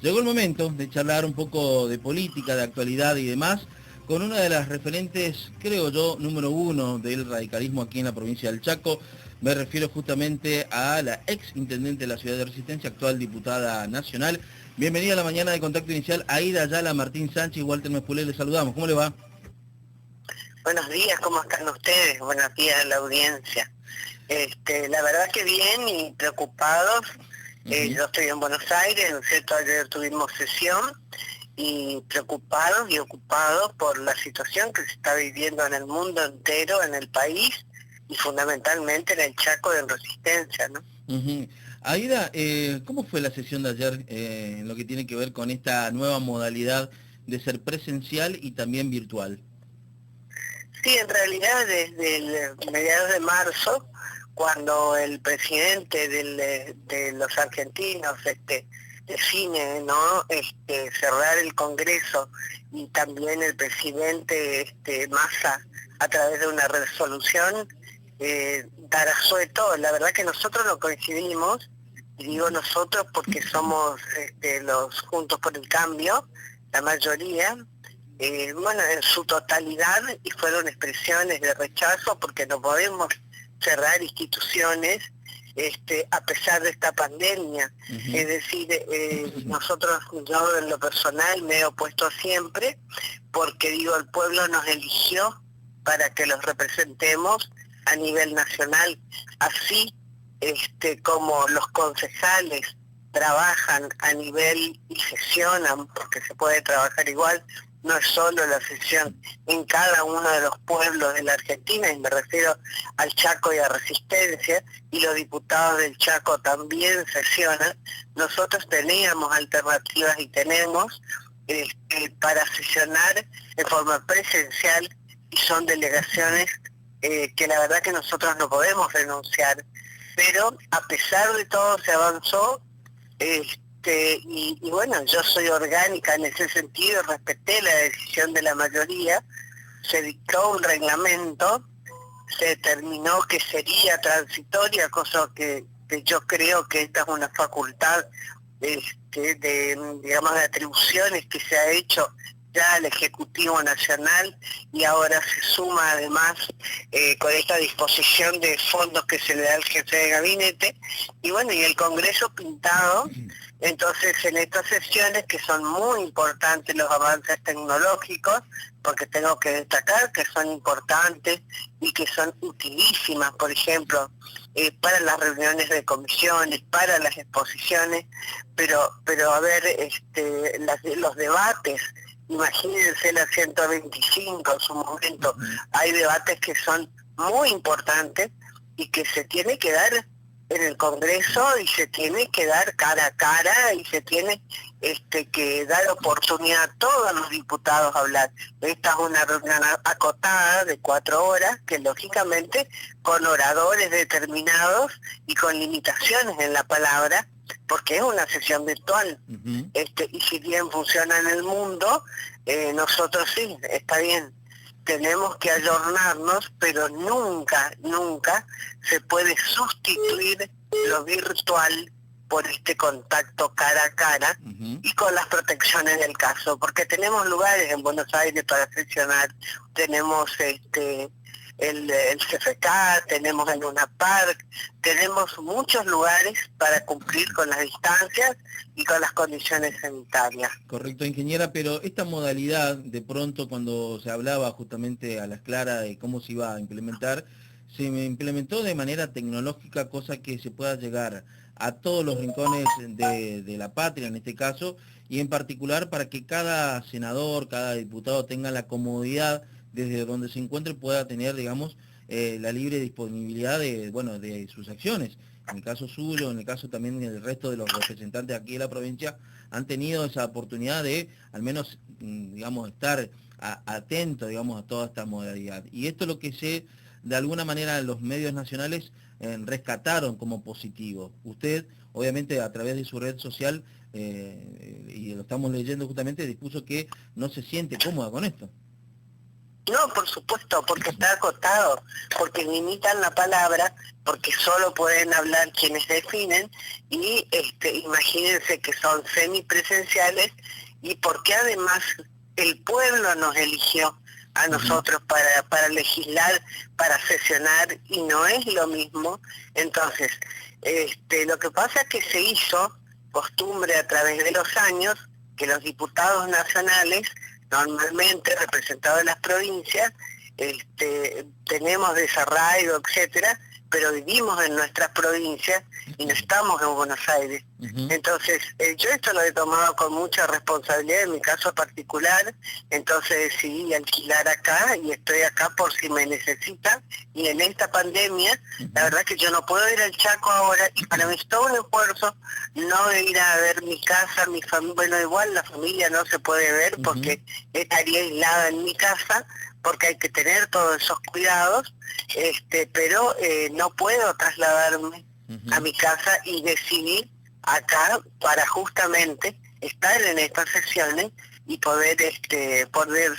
Llegó el momento de charlar un poco de política, de actualidad y demás, con una de las referentes, creo yo, número uno del radicalismo aquí en la provincia del Chaco. Me refiero justamente a la ex intendente de la ciudad de Resistencia, actual diputada nacional. Bienvenida a la mañana de Contacto Inicial, Aida Ayala, Martín Sánchez y Walter Mespulé, les saludamos. ¿Cómo le va? Buenos días, ¿cómo están ustedes? Buenos días a la audiencia. La verdad que bien y preocupados. Yo estoy en Buenos Aires, ¿no es cierto? Ayer tuvimos sesión y preocupados y ocupados por la situación que se está viviendo en el mundo entero, en el país y fundamentalmente en el Chaco de Resistencia, ¿no? Aida, ¿cómo fue la sesión de ayer en lo que tiene que ver con esta nueva modalidad de ser presencial y también virtual? Sí, en realidad desde el mediados de marzo, cuando el presidente de los argentinos define, ¿no?, cerrar el Congreso, y también el presidente Massa, a través de una resolución, dar asueto. La verdad que nosotros no coincidimos, y digo nosotros porque somos los Juntos por el Cambio, la mayoría, bueno, en su totalidad, y fueron expresiones de rechazo porque no podemos cerrar instituciones a pesar de esta pandemia. Es decir, nosotros, yo en lo personal me he opuesto siempre, porque digo, el pueblo nos eligió para que los representemos a nivel nacional, así como los concejales trabajan a nivel y sesionan, porque se puede trabajar igual. No es solo la sesión en cada uno de los pueblos de la Argentina, y me refiero al Chaco y a Resistencia, y los diputados del Chaco también sesionan. Nosotros teníamos alternativas y tenemos para sesionar de forma presencial, y son delegaciones que la verdad que nosotros no podemos renunciar, pero a pesar de todo se avanzó. Y bueno, yo soy orgánica en ese sentido, respeté la decisión de la mayoría, se dictó un reglamento, se determinó que sería transitoria, cosa que yo creo que esta es una facultad digamos, de atribuciones que se ha hecho ya al Ejecutivo Nacional, y ahora se suma además con esta disposición de fondos que se le da al jefe de gabinete, y bueno, y el Congreso pintado. Entonces, en estas sesiones, que son muy importantes los avances tecnológicos, porque tengo que destacar que son importantes y que son utilísimas, por ejemplo, para las reuniones de comisiones, para las exposiciones, pero a ver, los debates, imagínense la 125 en su momento, hay debates que son muy importantes y que se tiene que dar en el Congreso, y se tiene que dar cara a cara, y se tiene que dar oportunidad a todos los diputados a hablar. Esta es una reunión acotada de 4 horas, que lógicamente con oradores determinados y con limitaciones en la palabra, porque es una sesión virtual. Y si bien funciona en el mundo, nosotros sí, está bien, tenemos que ayornarnos, pero nunca, nunca se puede sustituir lo virtual por este contacto cara a cara, y con las protecciones del caso, porque tenemos lugares en Buenos Aires para sesionar, tenemos el CFK, tenemos el Luna Park, tenemos muchos lugares para cumplir con las distancias y con las condiciones sanitarias. Correcto, ingeniera, pero esta modalidad, de pronto cuando se hablaba justamente a las claras de cómo se iba a implementar, se me implementó de manera tecnológica, cosa que se pueda llegar a todos los rincones de la patria en este caso, y en particular para que cada senador, cada diputado tenga la comodidad desde donde se encuentre, pueda tener, digamos, la libre disponibilidad de, bueno, de sus acciones. En el caso suyo, en el caso también del resto de los representantes aquí de la provincia, han tenido esa oportunidad de, al menos, digamos, estar atento, digamos, a toda esta modalidad. Y esto es lo que de alguna manera, los medios nacionales rescataron como positivo. Usted, obviamente, a través de su red social, y lo estamos leyendo justamente, dispuso que no se siente cómoda con esto. No, por supuesto, porque está acotado, porque limitan la palabra, porque solo pueden hablar quienes definen y imagínense que son semipresenciales y porque además el pueblo nos eligió a nosotros para legislar, para sesionar y no es lo mismo. Entonces, lo que pasa es que se hizo costumbre a través de los años que los diputados nacionales, normalmente representados en las provincias, tenemos desarraigo, etcétera, pero vivimos en nuestras provincias y no estamos en Buenos Aires. Entonces, yo esto lo he tomado con mucha responsabilidad en mi caso particular, entonces decidí alquilar acá y estoy acá por si me necesitan. Y en esta pandemia, la verdad que yo no puedo ir al Chaco ahora y para mí es todo un esfuerzo no ir a ver mi casa, mi familia, bueno, igual la familia no se puede ver porque estaría aislada en mi casa, porque hay que tener todos esos cuidados, pero no puedo trasladarme a mi casa y decidir acá para justamente estar en estas sesiones y poder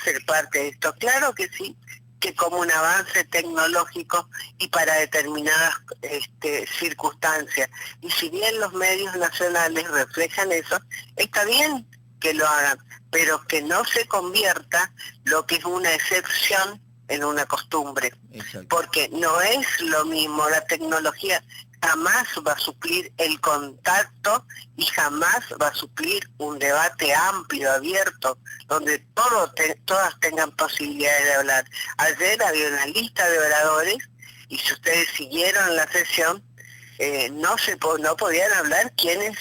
ser parte de esto. Claro que sí, que como un avance tecnológico y para determinadas circunstancias. Y si bien los medios nacionales reflejan eso, está bien que lo hagan, pero que no se convierta lo que es una excepción en una costumbre. Exacto. Porque no es lo mismo, la tecnología jamás va a suplir el contacto y jamás va a suplir un debate amplio, abierto, donde todas tengan posibilidades de hablar. Ayer había una lista de oradores y si ustedes siguieron la sesión, no podían hablar quienes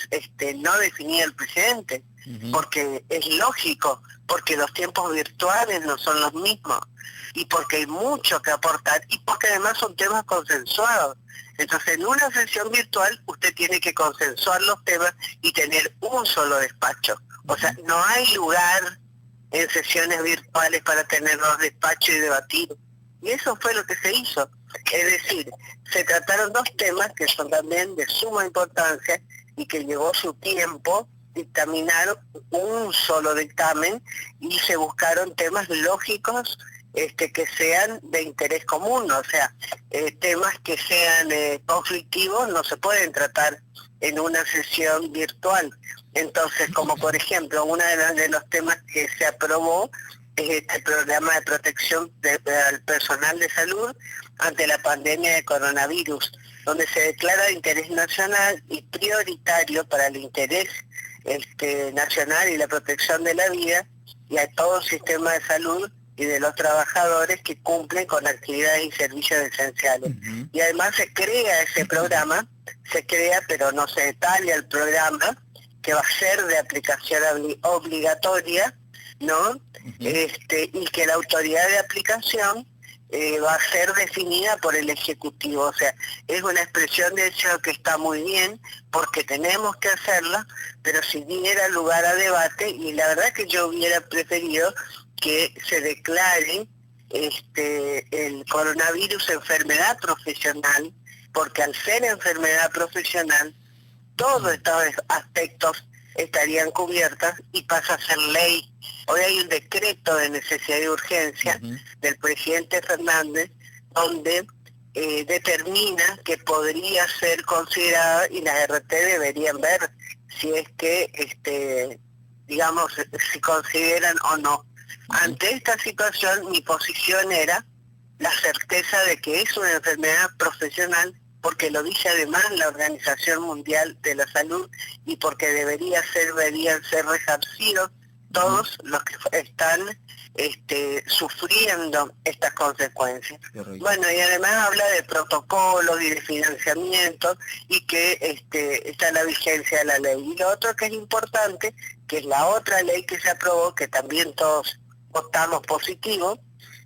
no definía el presidente, porque es lógico, porque los tiempos virtuales no son los mismos y porque hay mucho que aportar y porque además son temas consensuados. Entonces, en una sesión virtual usted tiene que consensuar los temas y tener un solo despacho. O sea, no hay lugar en sesiones virtuales para tener dos despachos y debatir. Y eso fue lo que se hizo. Es decir, se trataron dos temas que son también de suma importancia y que llevó su tiempo dictaminar un solo dictamen y se buscaron temas lógicos que sean de interés común, o sea, temas que sean conflictivos no se pueden tratar en una sesión virtual. Entonces, como por ejemplo, uno de los temas que se aprobó es este programa de protección al personal de salud ante la pandemia de coronavirus, donde se declara de interés nacional y prioritario para el interés nacional y la protección de la vida y a todo el sistema de salud y de los trabajadores que cumplen con actividades y servicios esenciales. Y además se crea ese programa, pero no se detalla el programa, que va a ser de aplicación obligatoria, ¿no? Y que la autoridad de aplicación va a ser definida por el Ejecutivo. O sea, es una expresión de hecho que está muy bien, porque tenemos que hacerla, pero si diera lugar a debate, y la verdad que yo hubiera preferido que se declare el coronavirus enfermedad profesional, porque al ser enfermedad profesional, todos estos aspectos estarían cubiertas y pasa a ser ley. Hoy hay un decreto de necesidad y urgencia del presidente Fernández donde determina que podría ser considerada y las RT deberían ver si es que, si consideran o no. Ante esta situación mi posición era la certeza de que es una enfermedad profesional, porque lo dice además la Organización Mundial de la Salud y porque deberían ser resarcidos todos los que están sufriendo estas consecuencias. Bueno, y además habla de protocolos y de financiamiento y que está la vigencia de la ley. Y lo otro que es importante, que es la otra ley que se aprobó, que también todos votamos positivo,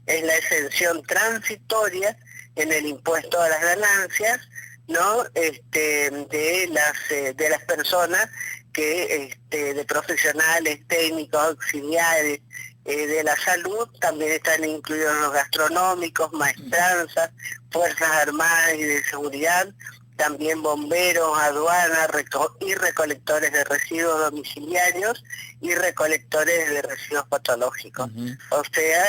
es la exención transitoria en el impuesto a las ganancias, ¿no? De las personas que de profesionales, técnicos, auxiliares de la salud, también están incluidos los gastronómicos, maestranzas, fuerzas armadas y de seguridad, también bomberos, aduanas y recolectores de residuos domiciliarios y recolectores de residuos patológicos. Ujú. O sea,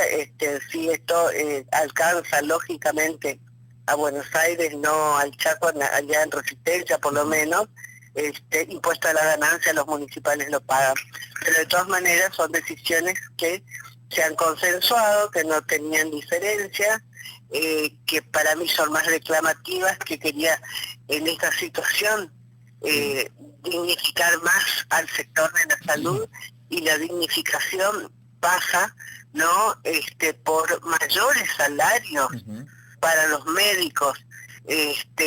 si esto alcanza lógicamente a Buenos Aires, no al Chaco, allá en Resistencia por lo menos, impuesto a la ganancia los municipales lo pagan. Pero de todas maneras son decisiones que se han consensuado, que no tenían diferencia, que para mí son más reclamativas, que quería en esta situación dignificar más al sector de la salud, y la dignificación pasa, ¿no?, por mayores salarios Ujú. para los médicos,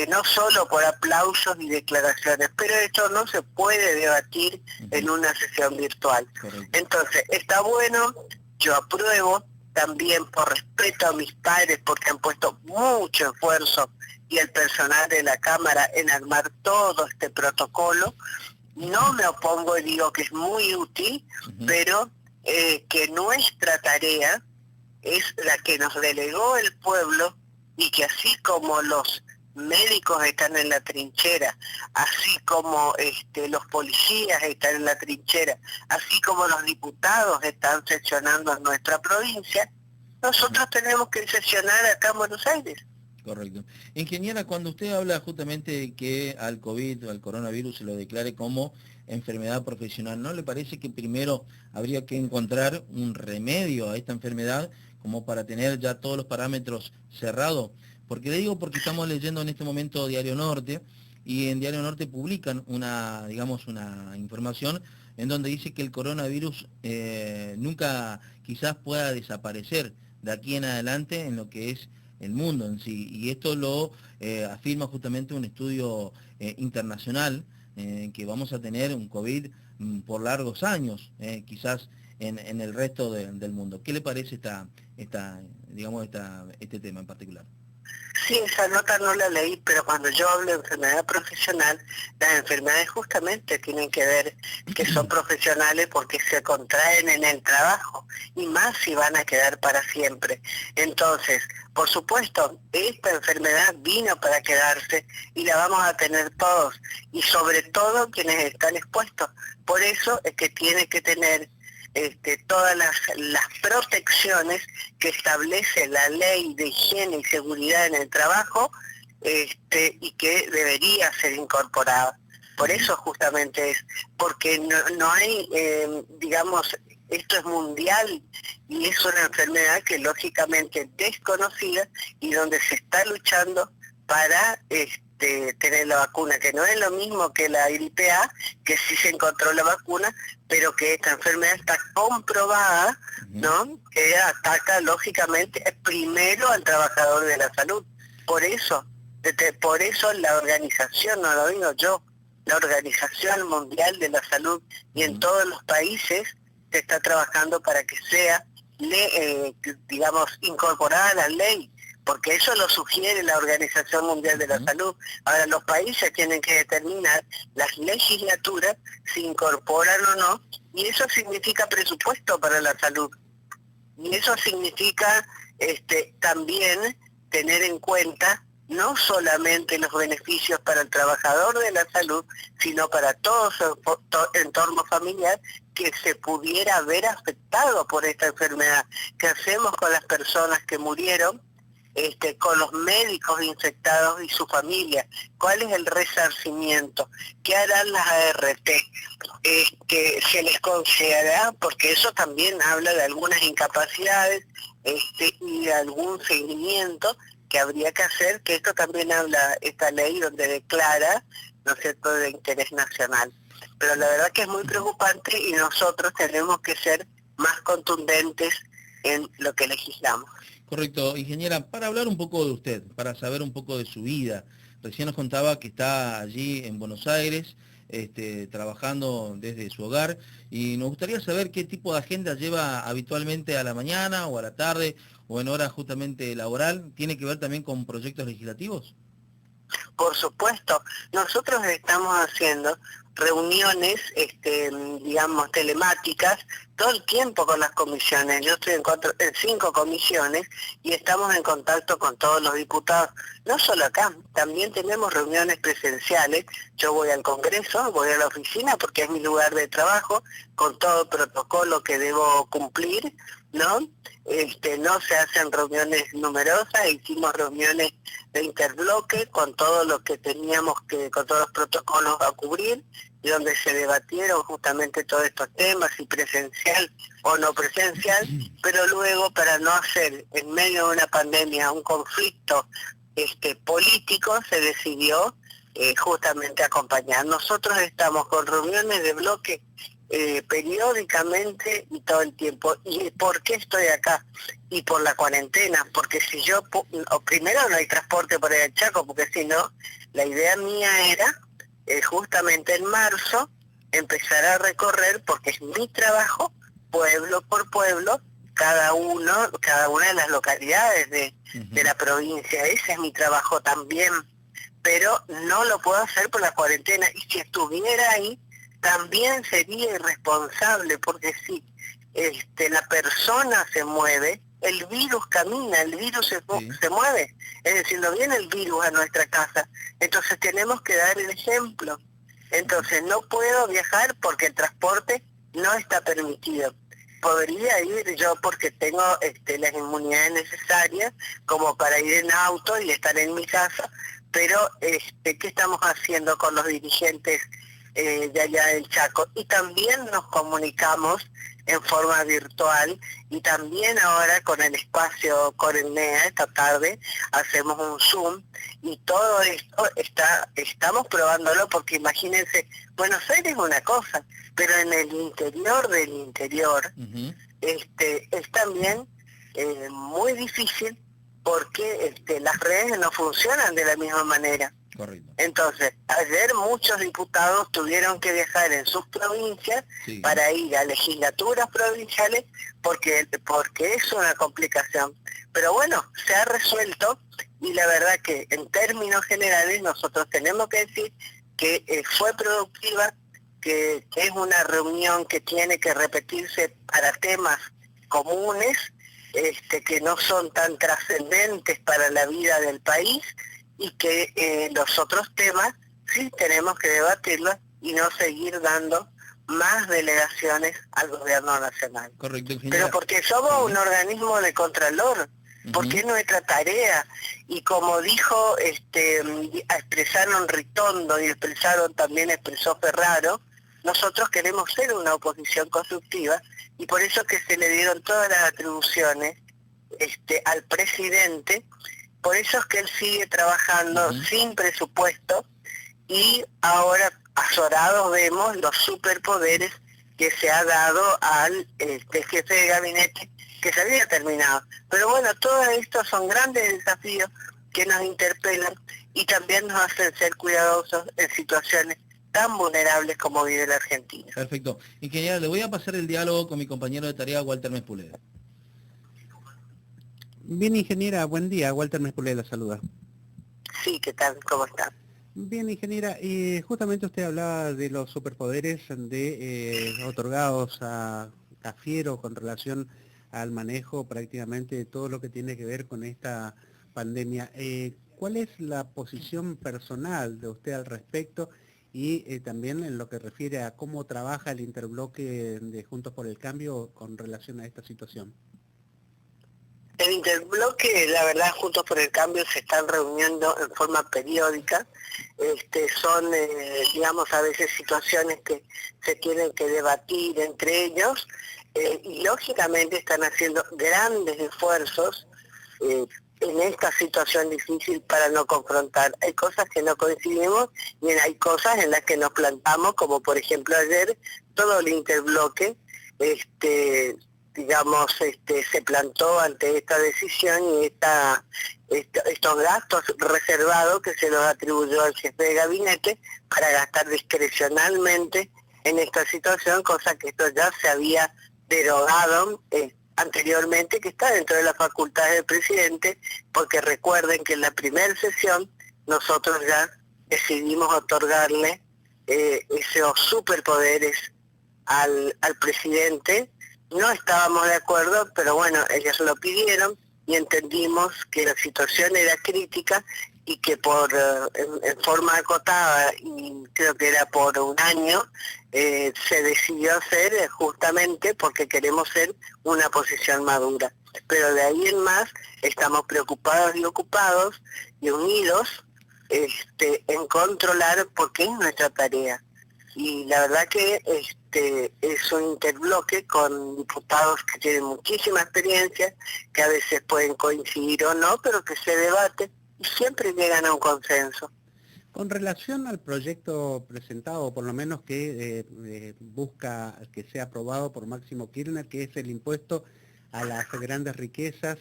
no solo por aplausos y declaraciones, pero esto no se puede debatir en una sesión virtual. Correcto. Entonces, está bueno, yo apruebo, también por respeto a mis padres, porque han puesto mucho esfuerzo, y el personal de la Cámara en armar todo este protocolo. No me opongo y digo que es muy útil, pero que nuestra tarea es la que nos delegó el pueblo, y que así como los médicos están en la trinchera, así como los policías están en la trinchera, así como los diputados están sesionando en nuestra provincia, nosotros tenemos que sesionar acá en Buenos Aires. Correcto. Ingeniera, cuando usted habla justamente de que al COVID o al coronavirus se lo declare como enfermedad profesional, ¿no le parece que primero habría que encontrar un remedio a esta enfermedad como para tener ya todos los parámetros cerrados? Porque le digo porque estamos leyendo en este momento Diario Norte, y en Diario Norte publican una, digamos, una información en donde dice que el coronavirus nunca quizás pueda desaparecer de aquí en adelante en lo que es el mundo en sí, y esto lo afirma justamente un estudio internacional, que vamos a tener un COVID por largos años, quizás en el resto del mundo. ¿Qué le parece este tema en particular? Sí, esa nota no la leí, pero cuando yo hablo de enfermedad profesional, las enfermedades justamente tienen que ver que son profesionales porque se contraen en el trabajo, y más si van a quedar para siempre. Entonces, por supuesto, esta enfermedad vino para quedarse y la vamos a tener todos, y sobre todo quienes están expuestos. Por eso es que tiene que tener todas las protecciones que establece la ley de higiene y seguridad en el trabajo, y que debería ser incorporada. Por eso justamente es, porque no hay, digamos, esto es mundial, y es una enfermedad que lógicamente desconocida, y donde se está luchando para tener la vacuna, que no es lo mismo que la gripe A, que sí se encontró la vacuna, pero que esta enfermedad está comprobada, ¿no?, que ataca lógicamente primero al trabajador de la salud. Por eso la organización, no lo digo yo, la Organización Mundial de la Salud, y en todos los países se está trabajando para que sea, digamos, incorporada a la ley, porque eso lo sugiere la Organización Mundial de la Salud. Ahora los países tienen que determinar, las legislaturas, si incorporan o no, y eso significa presupuesto para la salud. Y eso significa también tener en cuenta no solamente los beneficios para el trabajador de la salud, sino para todo su entorno familiar que se pudiera ver afectado por esta enfermedad. ¿Qué hacemos con las personas que murieron? Con los médicos infectados y su familia, ¿cuál es el resarcimiento? ¿Qué harán las ART? ¿Se les concederá? Porque eso también habla de algunas incapacidades y de algún seguimiento que habría que hacer, que esto también habla esta ley donde declara, ¿no es cierto?, de interés nacional. Pero la verdad que es muy preocupante, y nosotros tenemos que ser más contundentes en lo que legislamos. Correcto. Ingeniera, para hablar un poco de usted, para saber un poco de su vida, recién nos contaba que está allí en Buenos Aires, trabajando desde su hogar, y nos gustaría saber qué tipo de agenda lleva habitualmente a la mañana o a la tarde o en hora justamente laboral. ¿Tiene que ver también con proyectos legislativos? Por supuesto, nosotros estamos haciendo reuniones, digamos, telemáticas, todo el tiempo con las comisiones. Yo estoy en 5 comisiones y estamos en contacto con todos los diputados, no solo acá, también tenemos reuniones presenciales. Yo voy al Congreso, voy a la oficina porque es mi lugar de trabajo, con todo el protocolo que debo cumplir, ¿no? No se hacen reuniones numerosas, hicimos reuniones de interbloque con todo lo que teníamos que, con todos los protocolos a cubrir, y donde se debatieron justamente todos estos temas, si presencial o no presencial, pero luego, para no hacer en medio de una pandemia un conflicto político, se decidió justamente acompañar. Nosotros estamos con reuniones de bloque periódicamente y todo el tiempo. ¿Y por qué estoy acá? Y por la cuarentena, porque si yo, primero no hay transporte por el Chaco, porque si no, la idea mía era justamente en marzo empezar a recorrer, porque es mi trabajo, pueblo por pueblo, cada una de las localidades de la provincia. Ese es mi trabajo también, pero no lo puedo hacer por la cuarentena, y si estuviera ahí también sería irresponsable, porque si la persona se mueve, el virus camina, el virus se mueve, es decir, no viene el virus a nuestra casa, entonces tenemos que dar el ejemplo. Entonces no puedo viajar porque el transporte no está permitido. Podría ir yo porque tengo las inmunidades necesarias como para ir en auto y estar en mi casa, pero ¿qué estamos haciendo con los dirigentes de allá del Chaco? Y también nos comunicamos en forma virtual, y también ahora con el espacio Corennea, esta tarde hacemos un Zoom, y todo esto estamos probándolo, porque imagínense, Buenos Aires es una cosa, pero en el interior del interior es también muy difícil, porque las redes no funcionan de la misma manera. Correcto. Entonces, ayer muchos diputados tuvieron que viajar en sus provincias para ir a legislaturas provinciales, porque es una complicación. Pero bueno, se ha resuelto, y la verdad que en términos generales nosotros tenemos que decir que fue productiva, que es una reunión que tiene que repetirse para temas comunes, que no son tan trascendentes para la vida del país, y que los otros temas sí tenemos que debatirlos y no seguir dando más delegaciones al gobierno nacional. Correcto, pero porque somos un organismo de contralor, porque es nuestra tarea, y como dijo, expresaron Ritondo y expresó Ferraro, nosotros queremos ser una oposición constructiva, y por eso que se le dieron todas las atribuciones al presidente. Por eso es que él sigue trabajando sin presupuesto, y ahora azorados vemos los superpoderes que se ha dado al jefe de gabinete, que se había terminado. Pero bueno, todos estos son grandes desafíos que nos interpelan y también nos hacen ser cuidadosos en situaciones tan vulnerables como vive la Argentina. Perfecto. Ingeniera, le voy a pasar el diálogo con mi compañero de tarea, Walter Mespuleda. Bien, ingeniera, buen día. Walter Mespuleda la saluda. Sí, ¿qué tal? ¿Cómo está? Bien, ingeniera, justamente usted hablaba de los superpoderes otorgados a Fiero con relación al manejo prácticamente de todo lo que tiene que ver con esta pandemia. ¿Cuál es la posición personal de usted al respecto, y también en lo que refiere a cómo trabaja el interbloque de Juntos por el Cambio con relación a esta situación? El interbloque, la verdad, Juntos por el Cambio se están reuniendo en forma periódica. Son, digamos, a veces situaciones que se tienen que debatir entre ellos, y lógicamente están haciendo grandes esfuerzos en esta situación difícil para no confrontar. Hay cosas que no coincidimos, y hay cosas en las que nos plantamos, como por ejemplo ayer todo el interbloque, digamos, se plantó ante esta decisión y estos gastos reservados que se los atribuyó al jefe de gabinete para gastar discrecionalmente en esta situación, cosa que esto ya se había derogado anteriormente, que está dentro de las facultades del presidente, porque recuerden que en la primera sesión nosotros ya decidimos otorgarle esos superpoderes al presidente. No estábamos de acuerdo, pero bueno, ellos lo pidieron y entendimos que la situación era crítica y que en forma acotada, y creo que era por un año, se decidió hacer justamente porque queremos ser una posición madura. Pero de ahí en más estamos preocupados y ocupados y unidos en controlar, porque es nuestra tarea. Y la verdad que es un interbloque con diputados que tienen muchísima experiencia, que a veces pueden coincidir o no, pero que se debate y siempre llegan a un consenso. Con relación al proyecto presentado, o por lo menos que busca que sea aprobado por Máximo Kirchner, que es el impuesto a las grandes riquezas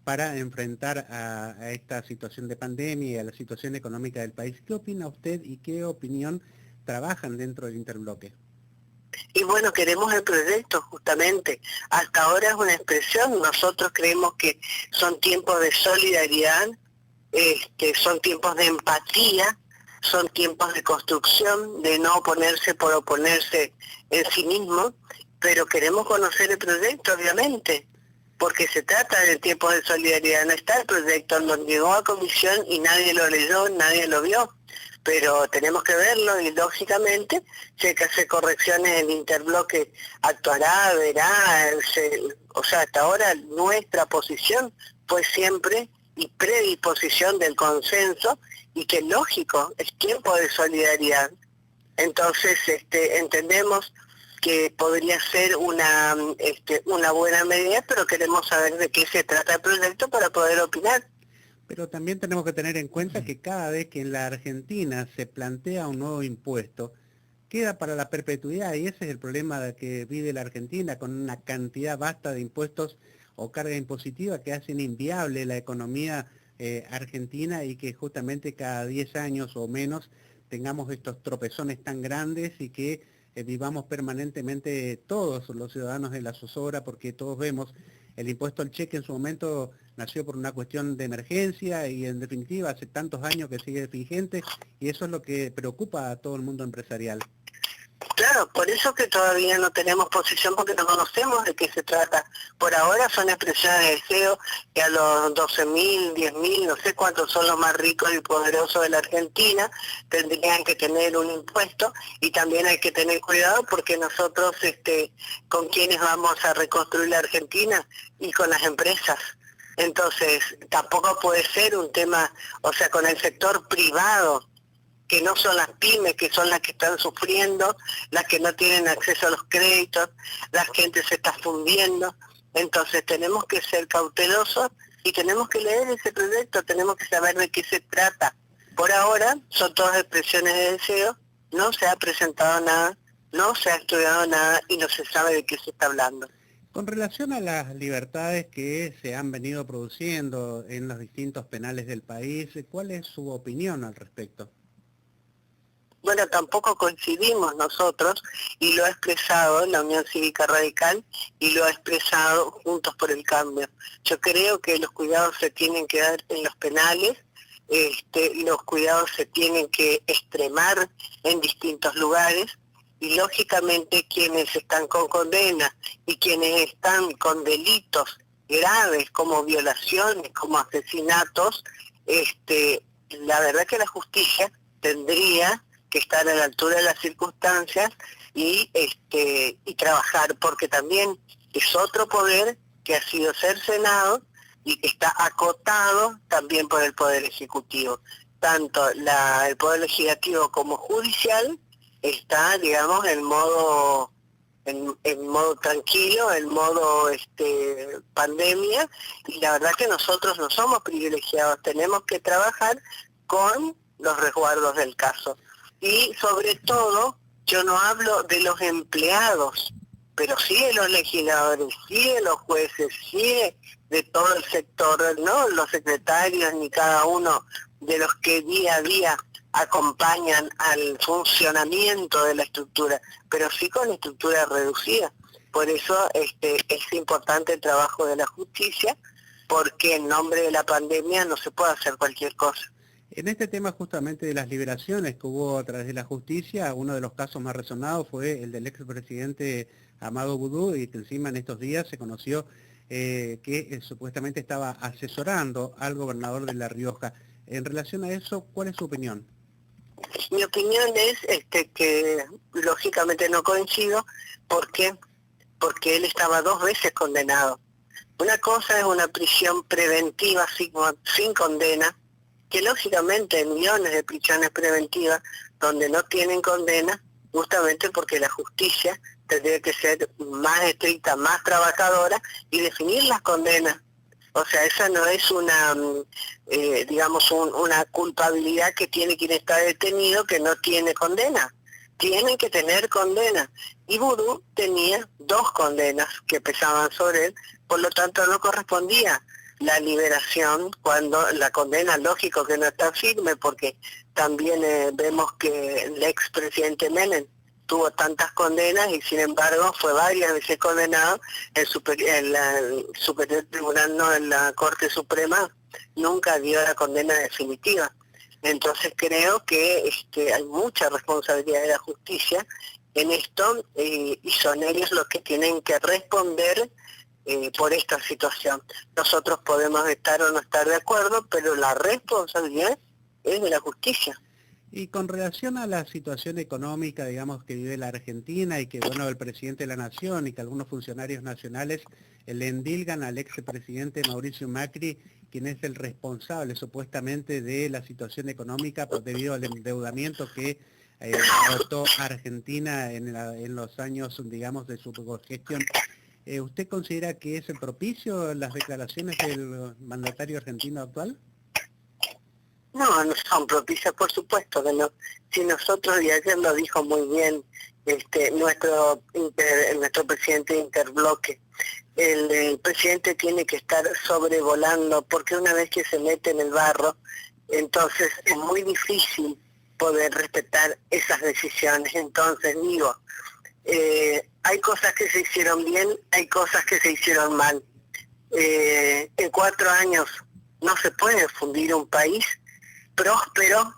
para enfrentar a esta situación de pandemia y a la situación económica del país, ¿qué opina usted y qué opinión trabajan dentro del interbloque? Y bueno, queremos el proyecto justamente. Hasta ahora es una expresión, nosotros creemos que son tiempos de solidaridad, son tiempos de empatía, son tiempos de construcción, de no oponerse por oponerse en sí mismo, pero queremos conocer el proyecto, obviamente, porque se trata de tiempos de solidaridad. No está el proyecto, donde llegó a comisión y nadie lo leyó, nadie lo vio, pero tenemos que verlo y lógicamente si hay que hacer correcciones, el interbloque actuará, verá, o sea, hasta ahora nuestra posición fue siempre y predisposición del consenso, y que lógico, es tiempo de solidaridad. Entonces entendemos que podría ser una buena medida, pero queremos saber de qué se trata el proyecto para poder opinar. Pero también tenemos que tener en cuenta que cada vez que en la Argentina se plantea un nuevo impuesto, queda para la perpetuidad, y ese es el problema que vive la Argentina, con una cantidad vasta de impuestos o carga impositiva que hacen inviable la economía argentina, y que justamente cada 10 años o menos tengamos estos tropezones tan grandes y que vivamos permanentemente todos los ciudadanos de la zozobra, porque todos vemos el impuesto al cheque en su momento nació por una cuestión de emergencia y en definitiva hace tantos años que sigue vigente, y eso es lo que preocupa a todo el mundo empresarial. Claro, por eso que todavía no tenemos posición, porque no conocemos de qué se trata. Por ahora son expresiones de deseo que a los 12.000, 10.000, no sé cuántos son los más ricos y poderosos de la Argentina, tendrían que tener un impuesto, y también hay que tener cuidado porque nosotros con quienes vamos a reconstruir la Argentina y con las empresas. Entonces tampoco puede ser un tema, o sea, con el sector privado, que no son las pymes, que son las que están sufriendo, las que no tienen acceso a los créditos, la gente se está fundiendo. Entonces tenemos que ser cautelosos y tenemos que leer ese proyecto, tenemos que saber de qué se trata. Por ahora son todas expresiones de deseo, no se ha presentado nada, no se ha estudiado nada y no se sabe de qué se está hablando. Con relación a las libertades que se han venido produciendo en los distintos penales del país, ¿cuál es su opinión al respecto? Bueno, tampoco coincidimos nosotros, y lo ha expresado la Unión Cívica Radical y lo ha expresado Juntos por el Cambio. Yo creo que los cuidados se tienen que dar en los penales, los cuidados se tienen que extremar en distintos lugares, y lógicamente quienes están con condena y quienes están con delitos graves como violaciones, como asesinatos, la verdad que la justicia tendría que estar a la altura de las circunstancias y trabajar, porque también es otro poder que ha sido cercenado y que está acotado también por el Poder Ejecutivo. Tanto el Poder Legislativo como Judicial está, digamos, en modo tranquilo, en modo pandemia, y la verdad que nosotros no somos privilegiados, tenemos que trabajar con los resguardos del caso. Y sobre todo, yo no hablo de los empleados, pero sí de los legisladores, sí de los jueces, sí de todo el sector, no los secretarios ni cada uno de los que día a día acompañan al funcionamiento de la estructura, pero sí con estructura reducida. Por eso es importante el trabajo de la justicia, porque en nombre de la pandemia no se puede hacer cualquier cosa. En este tema justamente de las liberaciones que hubo a través de la justicia, uno de los casos más resonados fue el del expresidente Amado Boudou, y que encima en estos días se conoció que supuestamente estaba asesorando al gobernador de La Rioja. En relación a eso, ¿cuál es su opinión? Mi opinión es que lógicamente no coincido. ¿Por qué? Porque él estaba 2 veces condenado. Una cosa es una prisión preventiva sin condena, que lógicamente hay millones de prisiones preventivas donde no tienen condena, justamente porque la justicia tendría que ser más estricta, más trabajadora y definir las condenas. O sea, esa no es una, una culpabilidad que tiene quien está detenido que no tiene condena. Tienen que tener condena. Y Boudou tenía 2 condenas que pesaban sobre él, por lo tanto no correspondía la liberación cuando la condena, lógico que no está firme, porque también vemos que el expresidente Menem tuvo tantas condenas y sin embargo fue varias veces condenado. El Superior Tribunal, no, en la Corte Suprema, nunca dio la condena definitiva. Entonces creo que hay mucha responsabilidad de la justicia en esto, y son ellos los que tienen que responder por esta situación. Nosotros podemos estar o no estar de acuerdo, pero la responsabilidad es de la justicia. Y con relación a la situación económica, digamos, que vive la Argentina y que, bueno, el presidente de la Nación y que algunos funcionarios nacionales le endilgan al expresidente Mauricio Macri, quien es el responsable supuestamente de la situación económica debido al endeudamiento que adoptó Argentina en los años, digamos, de su gestión. ¿Usted considera que es propicio las declaraciones del mandatario argentino actual? No, no son propicias, por supuesto que no. Si nosotros, y ayer lo dijo muy bien nuestro presidente de Interbloque, el presidente tiene que estar sobrevolando, porque una vez que se mete en el barro, entonces es muy difícil poder respetar esas decisiones. Entonces digo, hay cosas que se hicieron bien, hay cosas que se hicieron mal. En 4 años no se puede fundir un país próspero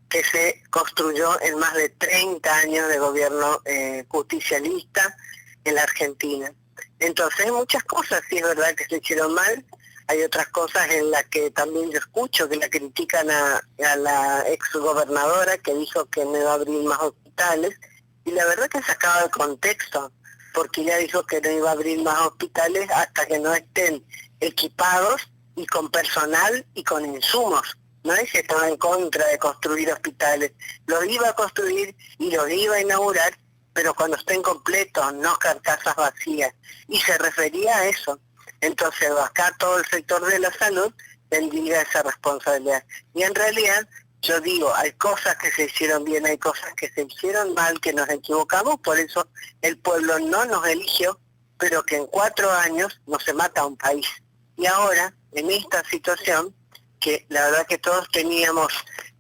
que se construyó en más de 30 años de gobierno justicialista en la Argentina. Entonces hay muchas cosas, sí es verdad que se hicieron mal, hay otras cosas en las que también yo escucho que la critican a la exgobernadora que dijo que no iba a abrir más hospitales, y la verdad que sacaba de contexto, porque ella dijo que no iba a abrir más hospitales hasta que no estén equipados y con personal y con insumos. No es que estaba en contra de construir hospitales, los iba a construir y los iba a inaugurar, pero cuando estén completos, no carcasas vacías. Y se refería a eso. Entonces, acá todo el sector de la salud tendría esa responsabilidad. Y en realidad, yo digo, hay cosas que se hicieron bien, hay cosas que se hicieron mal, que nos equivocamos, por eso el pueblo no nos eligió, pero que en 4 años no se mata un país. Y ahora, en esta situación, que la verdad que todos teníamos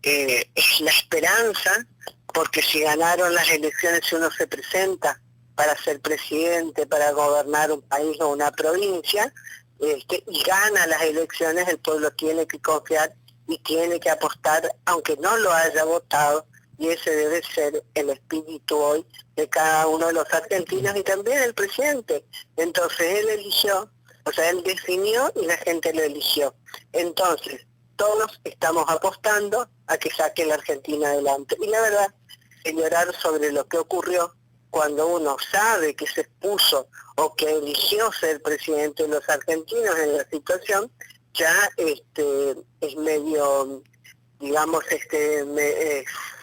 la esperanza, porque si ganaron las elecciones, si uno se presenta para ser presidente, para gobernar un país o una provincia, y gana las elecciones, el pueblo tiene que confiar y tiene que apostar, aunque no lo haya votado, y ese debe ser el espíritu hoy de cada uno de los argentinos y también el presidente. Entonces él eligió, o sea, él definió y la gente lo eligió. Entonces, todos estamos apostando a que saque la Argentina adelante. Y la verdad, llorar sobre lo que ocurrió cuando uno sabe que se expuso o que eligió ser presidente de los argentinos en la situación, ya es medio, digamos,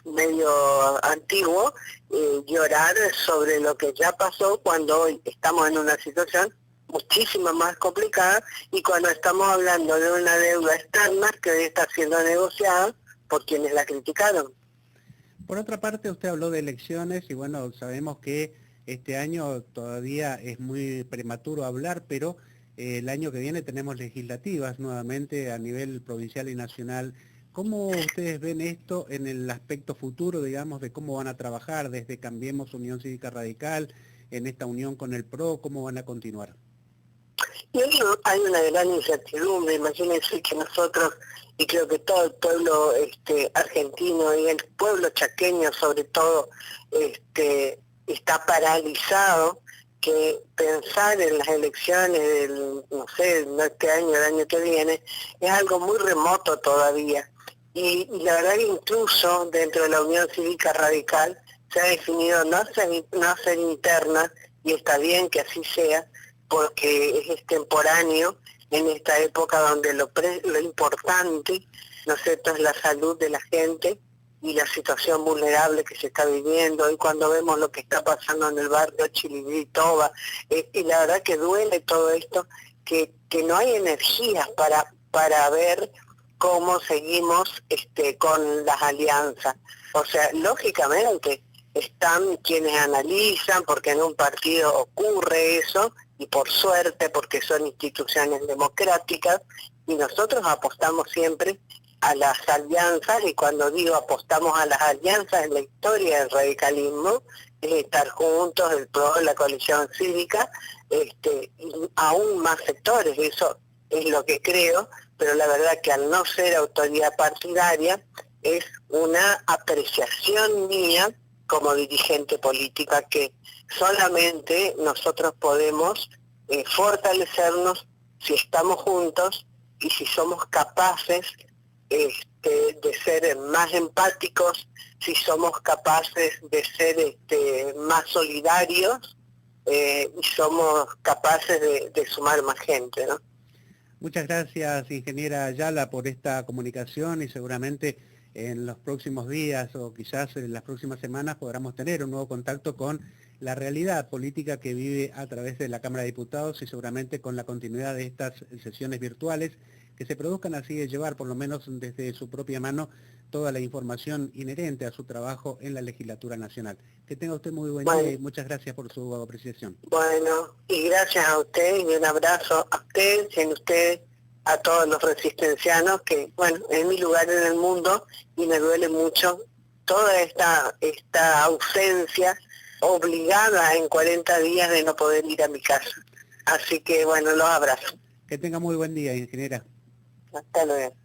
medio antiguo llorar sobre lo que ya pasó cuando hoy estamos en una situación muchísimo más complicada y cuando estamos hablando de una deuda externa que hoy está siendo negociada por quienes la criticaron. Por otra parte, usted habló de elecciones y bueno, sabemos que este año todavía es muy prematuro hablar, pero el año que viene tenemos legislativas nuevamente a nivel provincial y nacional. ¿Cómo ustedes ven esto en el aspecto futuro, digamos, de cómo van a trabajar desde Cambiemos Unión Cívica Radical, en esta unión con el PRO, cómo van a continuar? Y hoy hay una gran incertidumbre. Imagínense que nosotros, y creo que todo el pueblo argentino y el pueblo chaqueño sobre todo, está paralizado, que pensar en las elecciones del, no sé, no este año, el año que viene, es algo muy remoto todavía. Y la verdad que incluso dentro de la Unión Cívica Radical se ha definido no ser interna, y está bien que así sea, porque es extemporáneo en esta época donde lo importante, ¿no es cierto?, es la salud de la gente y la situación vulnerable que se está viviendo, y cuando vemos lo que está pasando en el barrio Chilindritoba, y la verdad que duele todo esto, que no hay energías para ver cómo seguimos con las alianzas. O sea, lógicamente están quienes analizan, porque en un partido ocurre eso, y por suerte, porque son instituciones democráticas, y nosotros apostamos siempre a las alianzas, y cuando digo apostamos a las alianzas en la historia del radicalismo, es estar juntos, el PRO, la coalición cívica, y aún más sectores, eso es lo que creo, pero la verdad que al no ser autoridad partidaria, es una apreciación mía como dirigente política, que solamente nosotros podemos fortalecernos si estamos juntos y si somos capaces de ser más empáticos, si somos capaces de ser más solidarios, y somos capaces de sumar más gente, ¿no? Muchas gracias, ingeniera Ayala, por esta comunicación, y seguramente en los próximos días o quizás en las próximas semanas podamos tener un nuevo contacto con la realidad política que vive a través de la Cámara de Diputados, y seguramente con la continuidad de estas sesiones virtuales que se produzcan, así de llevar por lo menos desde su propia mano toda la información inherente a su trabajo en la Legislatura Nacional. Que tenga usted muy buen día y muchas gracias por su apreciación. Bueno, y gracias a usted, y un abrazo a usted, y a usted, a todos los resistencianos, que bueno, es mi lugar en el mundo, y me duele mucho toda esta ausencia obligada en 40 días de no poder ir a mi casa. Así que bueno, los abrazo. Que tenga muy buen día, ingeniera. Hasta luego.